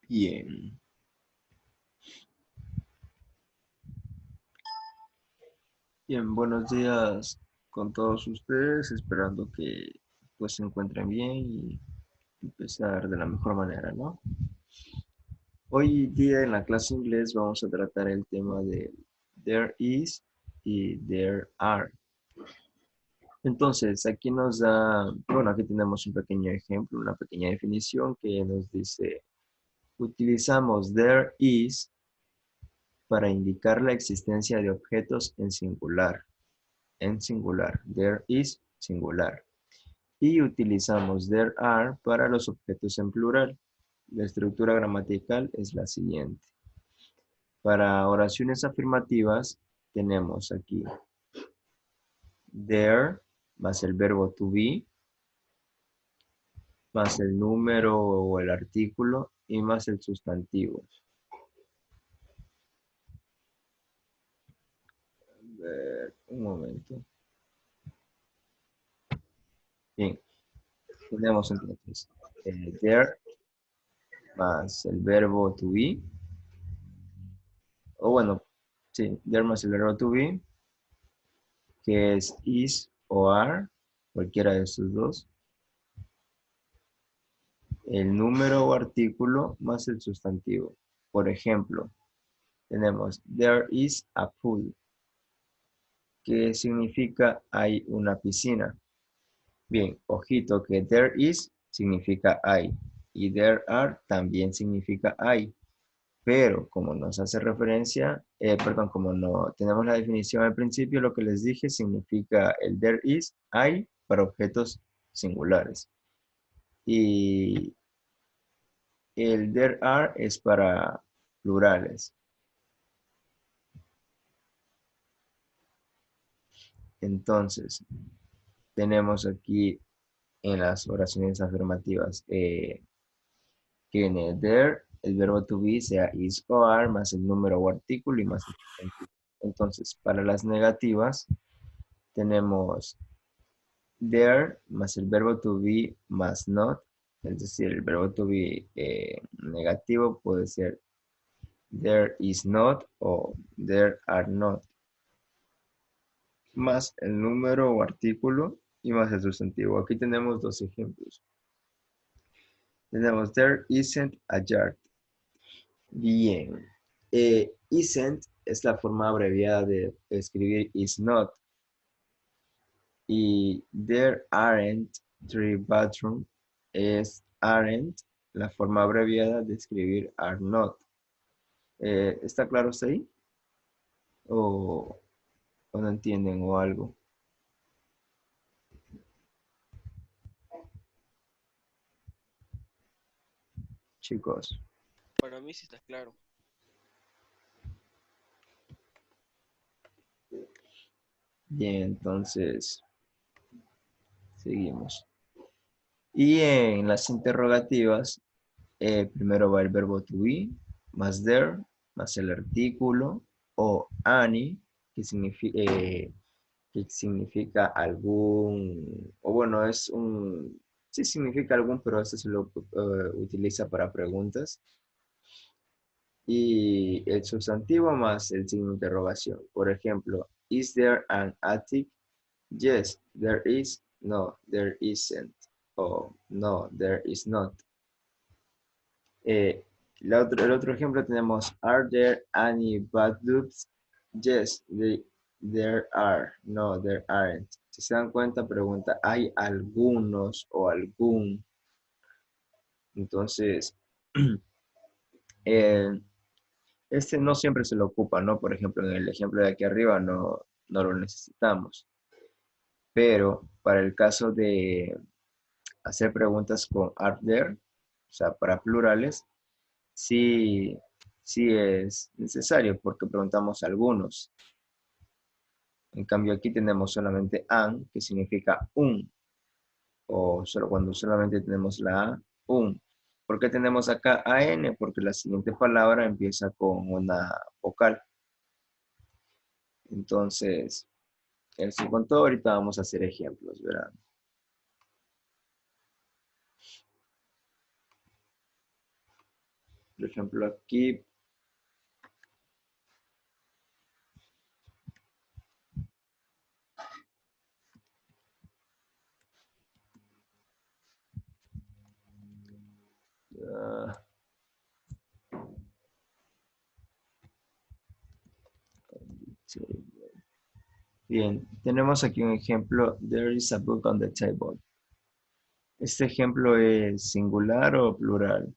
Bien. Bien, buenos días con todos ustedes, esperando que pues se encuentren bien y empezar de la mejor manera, ¿no? Hoy día en la clase de inglés vamos a tratar el tema de there is y there are. Entonces, aquí nos da, bueno, aquí tenemos un pequeño ejemplo, una pequeña definición que nos dice, utilizamos there is para indicar la existencia de objetos en singular, there is singular. Y utilizamos there are para los objetos en plural. La estructura gramatical es la siguiente. Para oraciones afirmativas tenemos aquí there más el verbo to be, más el número o el artículo y más el sustantivo. A ver, un momento. Bien, tenemos entonces there más el verbo to be, o bueno, sí, there más el verbo to be, que es is o are, cualquiera de estos dos, el número o artículo más el sustantivo. Por ejemplo, tenemos there is a pool, que significa hay una piscina. Bien, ojito que there is significa hay y there are también significa hay. Pero como nos hace referencia, perdón, como no tenemos la definición al principio, lo que les dije significa el there is, hay para objetos singulares. Y el there are es para plurales. Entonces, tenemos aquí en las oraciones afirmativas que en el there, el verbo to be sea is o are más el número o artículo y más el sustantivo. Entonces, para las negativas, tenemos there más el verbo to be más not, es decir, el verbo to be negativo puede ser there is not o there are not, más el número o artículo y más el sustantivo. Aquí tenemos dos ejemplos. Tenemos there isn't a yard. Bien. Isn't es la forma abreviada de escribir is not. Y there aren't three bathrooms es aren't, la forma abreviada de escribir are not. ¿Está claro hasta ahí? ¿O, o no entienden o algo? Chicos. Para mí sí está claro. Bien, entonces seguimos. Y en las interrogativas, primero va el verbo to be, más there, más el artículo, o any, que significa algún, o bueno, es un, sí significa algún, pero este se lo utiliza para preguntas. Y el sustantivo más el signo de interrogación. Por ejemplo, is there an attic? Yes, there is. No, there isn't. O no, there is not. Eh, el otro ejemplo tenemos, are there any bathtubs? Yes, there are. No, there aren't. Si se dan cuenta, pregunta, ¿hay algunos o algún? Entonces, eh, este no siempre se lo ocupa, ¿no? Por ejemplo, en el ejemplo de aquí arriba no lo necesitamos. Pero para el caso de hacer preguntas con are there, o sea, para plurales, sí, sí es necesario porque preguntamos algunos. En cambio aquí tenemos solamente an, que significa un, o solo cuando solamente tenemos la a, un. ¿Por qué tenemos acá an? Porque la siguiente palabra empieza con una vocal. Entonces, eso con todo, ahorita vamos a hacer ejemplos, ¿verdad? Por ejemplo, aquí ah, sí. Bien, tenemos aquí un ejemplo. There is a book on the table. ¿Este ejemplo es singular o plural?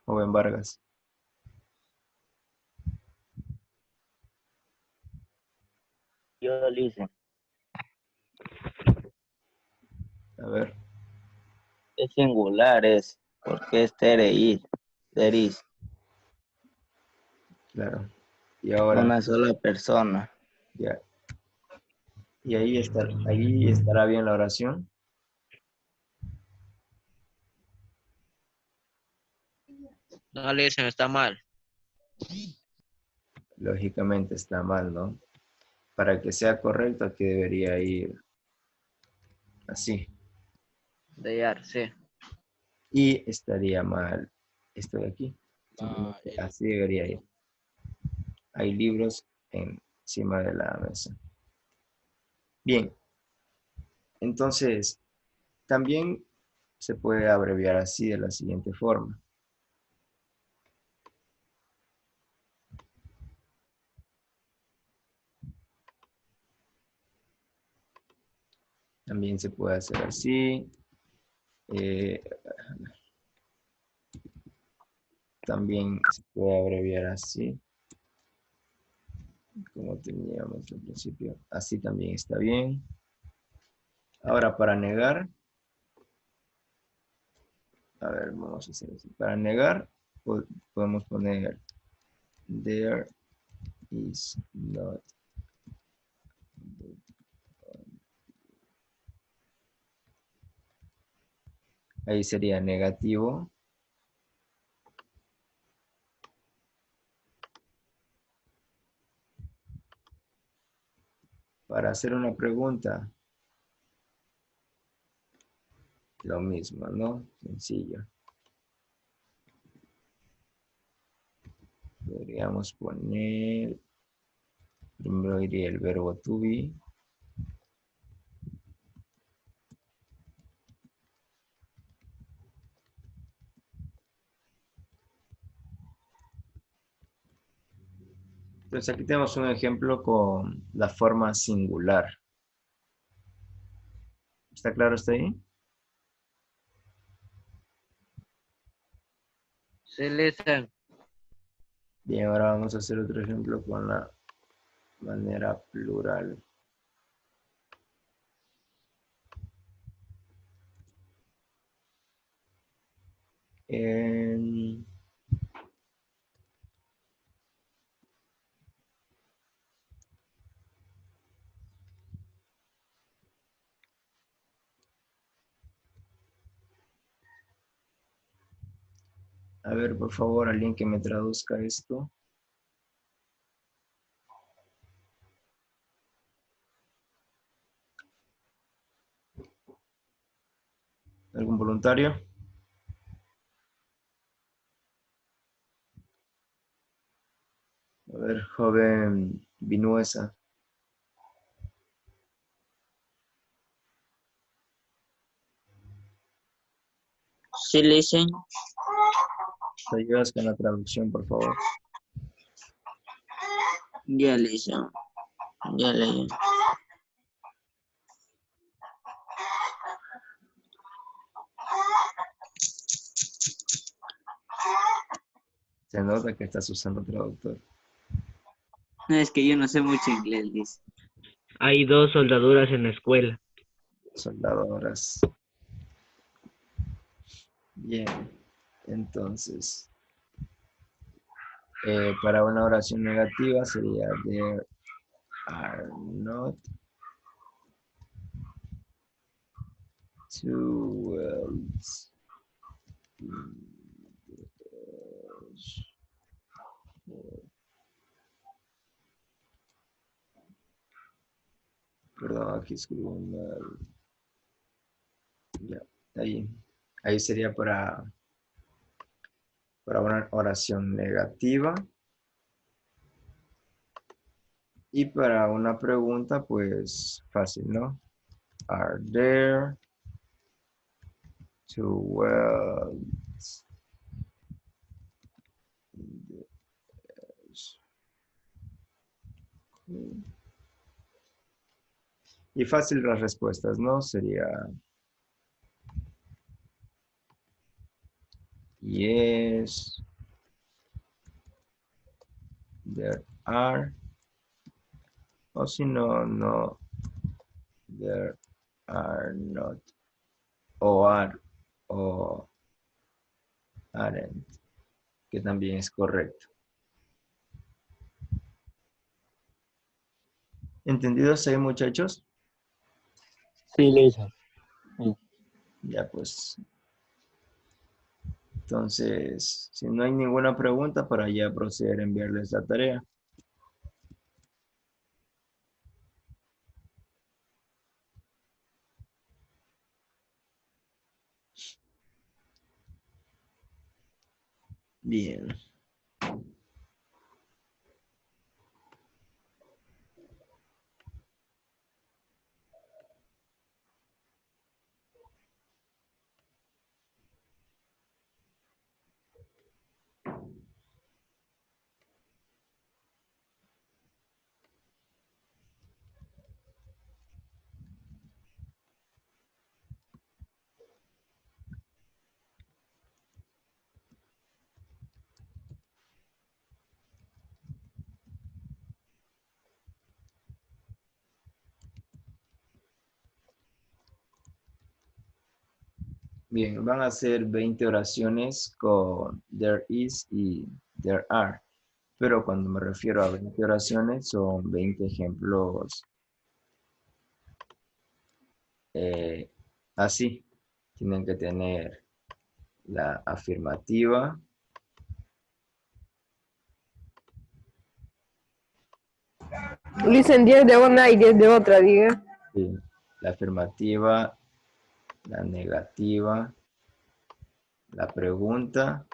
Joven Vargas. Yo listen. A ver, Es singular, es porque es there is. There is claro. Y ahora, una sola persona. ya. Y ahí estará bien la oración. No, listen, está mal. Lógicamente está mal, ¿no? Para que sea correcto, aquí debería ir así. De ar, sí. Y estaría mal esto de aquí. Ah, Simplemente así debería ir. Hay libros encima de la mesa. Bien, entonces también se puede abreviar así de la siguiente forma. También se puede hacer así. eh, también se puede abreviar así, como teníamos al principio. Así también está bien. Ahora, para negar, a ver, vamos a hacer así. Para negar, podemos poner there is not. Ahí sería negativo. Para hacer una pregunta, lo mismo, ¿no? Sencillo. Podríamos poner, primero iría el verbo to be. Entonces aquí tenemos un ejemplo con la forma singular. ¿Está claro hasta ahí? sí, listen. Bien, ahora vamos a hacer otro ejemplo con la manera plural. En- A ver, por favor, alguien que me traduzca esto. ¿Algún voluntario? A ver, joven Vinuesa. Sí, listen. ¿Te ayudas con la traducción, por favor? Ya listen. Ya leí. Se nota que estás usando traductor. No, es que yo no sé mucho inglés, dice. Hay dos soldaduras en la escuela. Soldadoras. Bien. Entonces, para una oración negativa sería there are not two wells. Perdón, aquí escribo mal. Ya, ahí. Ahí sería para Para una oración negativa. Y para una pregunta, pues fácil, ¿no? Are there two wells in the school? Y fácil las respuestas, ¿no? Sería yes, there are. O si no, no, there are not. O are, o aren't, que también es correcto. ¿Entendidos ahí, muchachos? Sí, listo. Ya pues. Entonces, si no hay ninguna pregunta, para ya proceder a enviarles la tarea. Bien. Bien, van a ser 20 oraciones con there is y there are. Pero cuando me refiero a 20 oraciones, son 20 ejemplos así. Tienen que tener la afirmativa, Dicen 10 de una y 10 de otra, diga. sí, la afirmativa, la negativa, la pregunta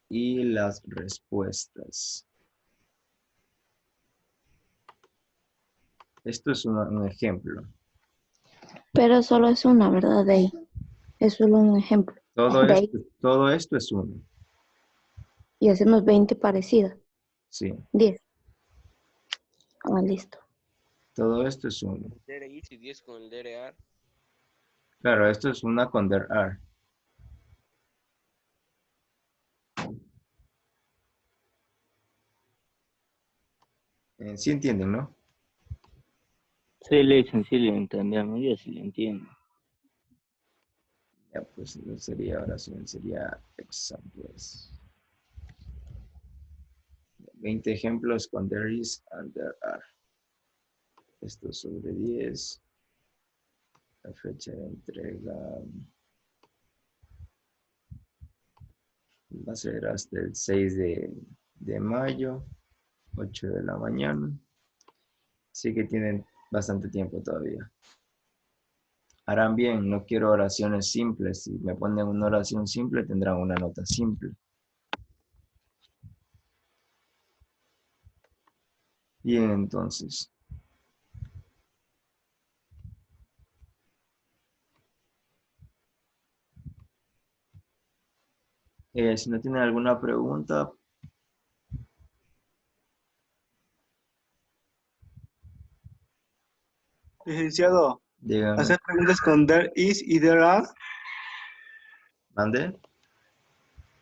y las respuestas. Esto es un ejemplo. Pero solo es una, ¿verdad? De ahí. Es solo un ejemplo. Todo De ahí. todo esto es uno. Y hacemos 20 parecidas. Sí, 10. Ah, listo. todo esto es uno. There is y 10 con el there are. Claro, esto es una con there are. Sí entienden, ¿no? Sí, listo, sí lo entendemos, yo sí lo entiendo. Ya, pues no sería oración, sería examples. 20 ejemplos con there is and there are. Esto sobre 10. La fecha de entrega va a ser hasta el 6 de mayo, 8 de la mañana. Así que tienen bastante tiempo todavía. Harán bien, no quiero oraciones simples. Si me ponen una oración simple, tendrán una nota simple. Bien, entonces. Si no tienen alguna pregunta, Licenciado, díganme. hacer preguntas con there is y there are. ¿Mande?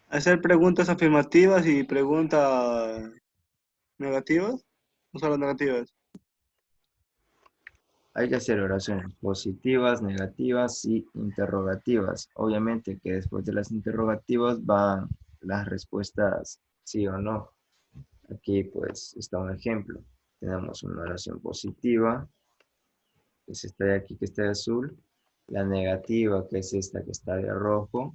Hacer preguntas afirmativas y preguntas negativas. No solo negativas. Hay que hacer oraciones positivas, negativas y interrogativas. Obviamente que después de las interrogativas van las respuestas sí o no. Aquí pues está un ejemplo. Tenemos una oración positiva, que es esta de aquí que está de azul. La negativa, que es esta que está de rojo.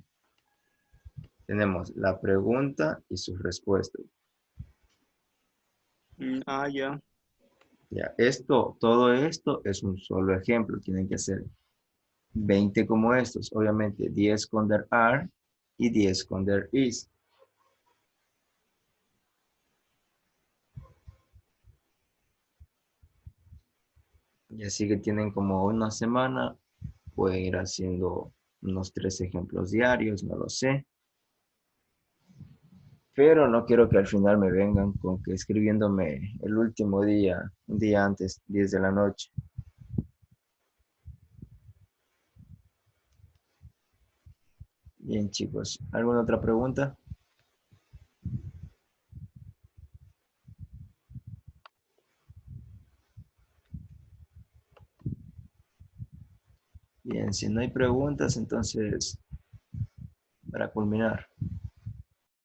Tenemos la pregunta y sus respuestas. Ya. Ya, todo esto es un solo ejemplo. Tienen que hacer 20 como estos. Obviamente 10 con there are y 10 con there is. Y así que tienen como una semana, pueden ir haciendo unos 3 ejemplos diarios, no lo sé. Pero no quiero que al final me vengan con que escribiéndome el último día, un día antes, 10 de la noche. Bien, chicos, ¿alguna otra pregunta? Bien, si no hay preguntas, entonces, para culminar.